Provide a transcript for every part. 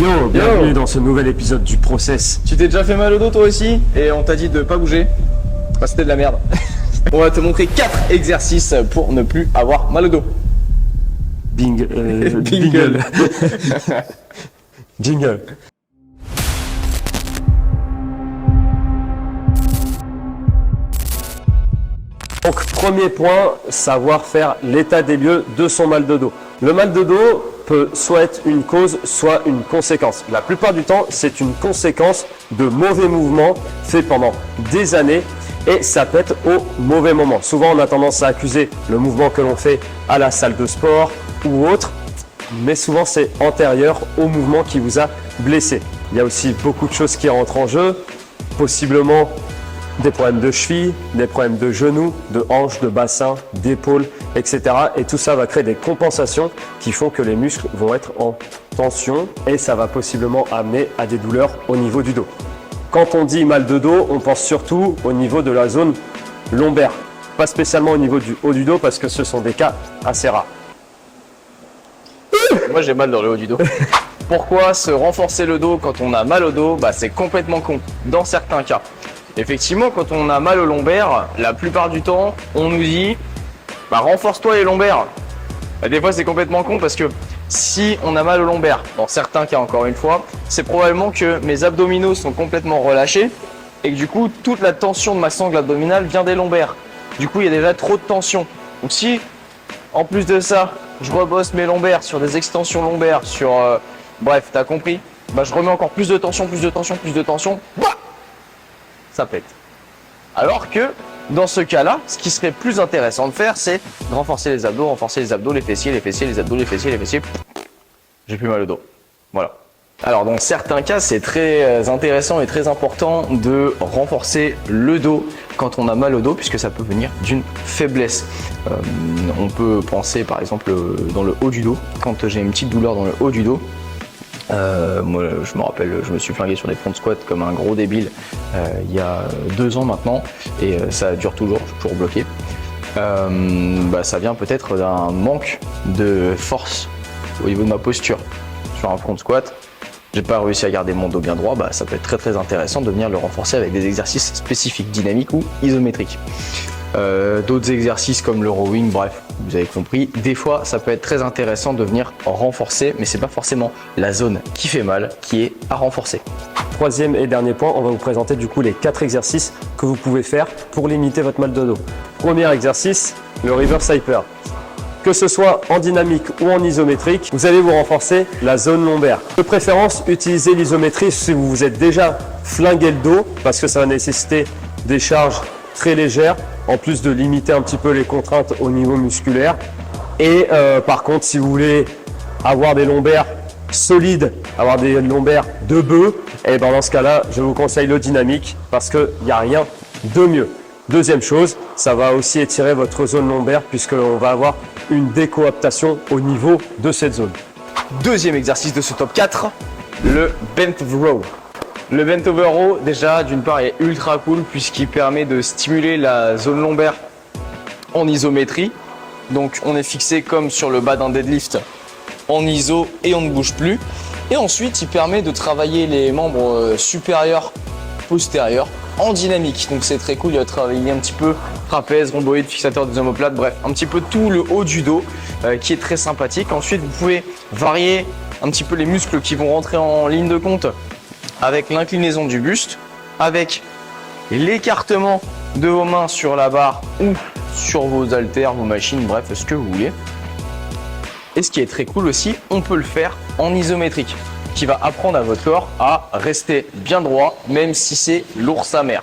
Yo, bienvenue dans ce nouvel épisode du Process. Tu t'es déjà fait mal au dos toi aussi? Et on t'a dit de pas bouger? Bah c'était de la merde. On va te montrer 4 exercices pour ne plus avoir mal au dos. Bingle. Jingle. Donc, premier point, savoir faire l'état des lieux de son mal de dos. Le mal de dos peut soit être une cause, soit une conséquence. La plupart du temps, c'est une conséquence de mauvais mouvements faits pendant des années et ça peut être au mauvais moment. Souvent, on a tendance à accuser le mouvement que l'on fait à la salle de sport ou autre, mais souvent c'est antérieur au mouvement qui vous a blessé. Il y a aussi beaucoup de choses qui rentrent en jeu, possiblement des problèmes de cheville, des problèmes de genoux, de hanches, de bassin, d'épaules, etc. Et tout ça va créer des compensations qui font que les muscles vont être en tension et ça va possiblement amener à des douleurs au niveau du dos. Quand on dit mal de dos, on pense surtout au niveau de la zone lombaire, pas spécialement au niveau du haut du dos parce que ce sont des cas assez rares. Moi j'ai mal dans le haut du dos. Pourquoi se renforcer le dos quand on a mal au dos? Bah c'est complètement con, dans certains cas. Effectivement, quand on a mal au lombaire, la plupart du temps, on nous dit bah, renforce-toi les lombaires. Bah, des fois, c'est complètement con parce que si on a mal au lombaire, dans certains cas encore une fois, c'est probablement que mes abdominaux sont complètement relâchés et que du coup, toute la tension de ma sangle abdominale vient des lombaires. Du coup, il y a déjà trop de tension. Donc si, en plus de ça, je rebosse mes lombaires sur des extensions lombaires, bref, t'as compris, bah, je remets encore plus de tension, bah, ça pète. Alors que dans ce cas-là, ce qui serait plus intéressant de faire, c'est de renforcer les abdos, les fessiers, les abdos, les fessiers. J'ai plus mal au dos. Voilà. Alors dans certains cas, c'est très intéressant et très important de renforcer le dos quand on a mal au dos, puisque ça peut venir d'une faiblesse. On peut penser par exemple dans le haut du dos, quand j'ai une petite douleur dans le haut du dos. Moi je me rappelle, je me suis flingué sur des front squats comme un gros débile il y a 2 ans maintenant et ça dure toujours, je suis toujours bloqué. Ça vient peut-être d'un manque de force au niveau de ma posture sur un front squat. J'ai pas réussi à garder mon dos bien droit, ça peut être très très intéressant de venir le renforcer avec des exercices spécifiques, dynamiques ou isométriques. D'autres exercices comme le rowing, bref, vous avez compris. Des fois, ça peut être très intéressant de venir renforcer, mais c'est pas forcément la zone qui fait mal qui est à renforcer. Troisième et dernier point, on va vous présenter du coup les 4 exercices que vous pouvez faire pour limiter votre mal de dos. Premier exercice, le reverse hyper. Que ce soit en dynamique ou en isométrique, vous allez vous renforcer la zone lombaire. De préférence, utilisez l'isométrie si vous vous êtes déjà flingué le dos parce que ça va nécessiter des charges très légères, en plus de limiter un petit peu les contraintes au niveau musculaire. Et par contre, si vous voulez avoir des lombaires solides, avoir des lombaires de bœuf, et dans ce cas-là, je vous conseille le dynamique parce qu'il n'y a rien de mieux. Deuxième chose, ça va aussi étirer votre zone lombaire puisqu'on va avoir une décoaptation au niveau de cette zone. Deuxième exercice de ce top 4, le bent row. Le bent over row, déjà, d'une part, est ultra cool puisqu'il permet de stimuler la zone lombaire en isométrie. Donc, on est fixé comme sur le bas d'un deadlift en iso et on ne bouge plus. Et ensuite, il permet de travailler les membres supérieurs, postérieurs en dynamique. Donc, c'est très cool. Il va travailler un petit peu trapèze, rhomboïde, fixateur des omoplates, bref, un petit peu tout le haut du dos qui est très sympathique. Ensuite, vous pouvez varier un petit peu les muscles qui vont rentrer en ligne de compte avec l'inclinaison du buste, avec l'écartement de vos mains sur la barre ou sur vos haltères, vos machines, bref, ce que vous voulez. Et ce qui est très cool aussi, on peut le faire en isométrique, qui va apprendre à votre corps à rester bien droit, même si c'est lourd sa mère.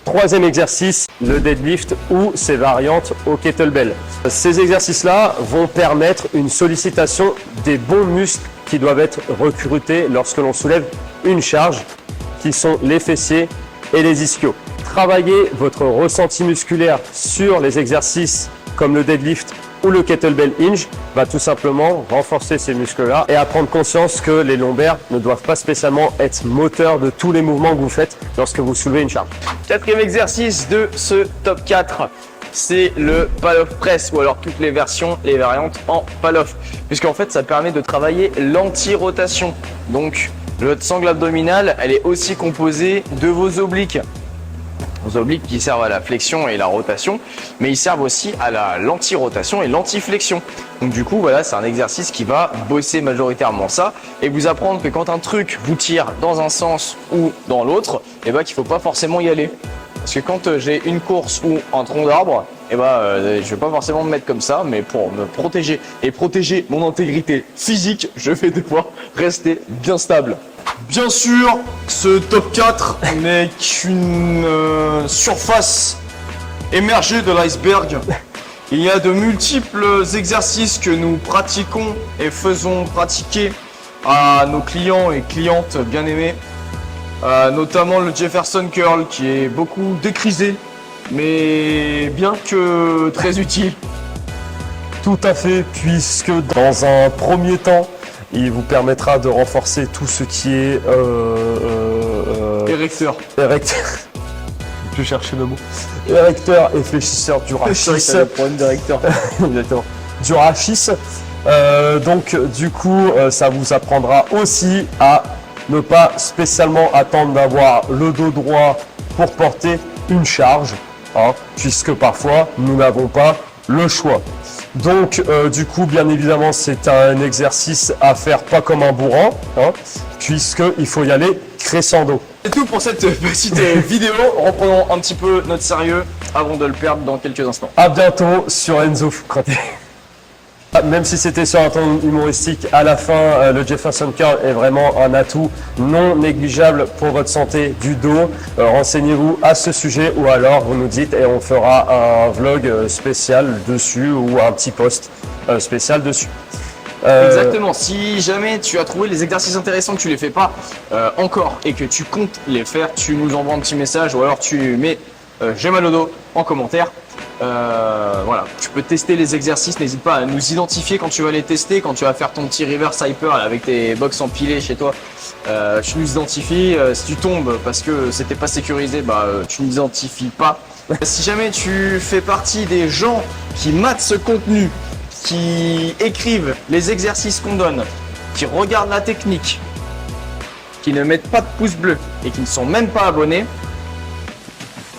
Troisième exercice, le deadlift ou ses variantes au kettlebell. Ces exercices-là vont permettre une sollicitation des bons muscles qui doivent être recrutés lorsque l'on soulève une charge, qui sont les fessiers et les ischios. Travaillez votre ressenti musculaire sur les exercices comme le deadlift ou le kettlebell hinge va tout simplement renforcer ces muscles-là et à prendre conscience que les lombaires ne doivent pas spécialement être moteurs de tous les mouvements que vous faites lorsque vous soulevez une charge. Quatrième exercice de ce top 4, c'est le Pallof Press ou alors toutes les versions, les variantes en Pallof. Puisqu'en fait, ça permet de travailler l'anti-rotation. Donc, votre sangle abdominale, elle est aussi composée de vos obliques. Vos obliques qui servent à la flexion et la rotation, mais ils servent aussi à l'anti-rotation et l'anti-flexion. Donc du coup, voilà, c'est un exercice qui va bosser majoritairement ça et vous apprendre que quand un truc vous tire dans un sens ou dans l'autre, et ben qu'il faut pas forcément y aller. Parce que quand j'ai une course ou un tronc d'arbre, je vais pas forcément me mettre comme ça, mais pour me protéger et protéger mon intégrité physique, je vais devoir rester bien stable. Bien sûr, ce top 4 n'est qu'une surface émergée de l'iceberg. Il y a de multiples exercices que nous pratiquons et faisons pratiquer à nos clients et clientes bien aimés. Notamment le Jefferson Curl qui est beaucoup décrisé, mais bien que très utile. Tout à fait, puisque dans un premier temps, il vous permettra de renforcer tout ce qui est Érecteur. Je cherchais le mot. Érecteur et fléchisseur du rachis. Problème d'érecteur. Exactement. Du rachis. Donc du coup, ça vous apprendra aussi à ne pas spécialement attendre d'avoir le dos droit pour porter une charge, hein, puisque parfois nous n'avons pas le choix. Donc du coup, bien évidemment, c'est un exercice à faire pas comme un bourrin, hein, puisqu'il faut y aller crescendo. C'est tout pour cette petite vidéo. Reprenons un petit peu notre sérieux avant de le perdre dans quelques instants. À bientôt sur Enzo Foucraté. Même si c'était sur un ton humoristique, à la fin, le Jefferson Curl est vraiment un atout non négligeable pour votre santé du dos. Renseignez-vous à ce sujet ou alors vous nous dites et on fera un vlog spécial dessus ou un petit post spécial dessus. Exactement, si jamais tu as trouvé les exercices intéressants que tu les fais pas encore et que tu comptes les faire, tu nous envoies un petit message ou alors tu mets j'ai mal au dos en commentaire. Voilà, tu peux tester les exercices, n'hésite pas à nous identifier quand tu vas les tester, quand tu vas faire ton petit reverse hyper avec tes box empilées chez toi. Tu nous identifies, si tu tombes parce que c'était pas sécurisé, tu nous identifies pas. Si jamais tu fais partie des gens qui matent ce contenu, qui écrivent les exercices qu'on donne, qui regardent la technique, qui ne mettent pas de pouce bleu et qui ne sont même pas abonnés,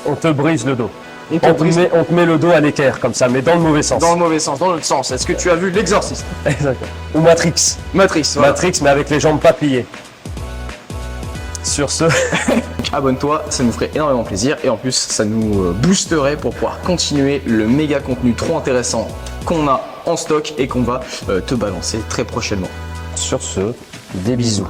on te brise le dos. on te met le dos à l'équerre comme ça, mais dans le mauvais sens. dans le mauvais sens, dans l'autre sens. Est-ce que tu as vu l'exorciste? Exactement. Ou Matrix. Matrix, voilà. Matrix, mais avec les jambes pas pliées. Sur ce, Abonne-toi, ça nous ferait énormément plaisir et en plus ça nous boosterait pour pouvoir continuer le méga contenu trop intéressant qu'on a en stock et qu'on va te balancer très prochainement. sur ce, des bisous.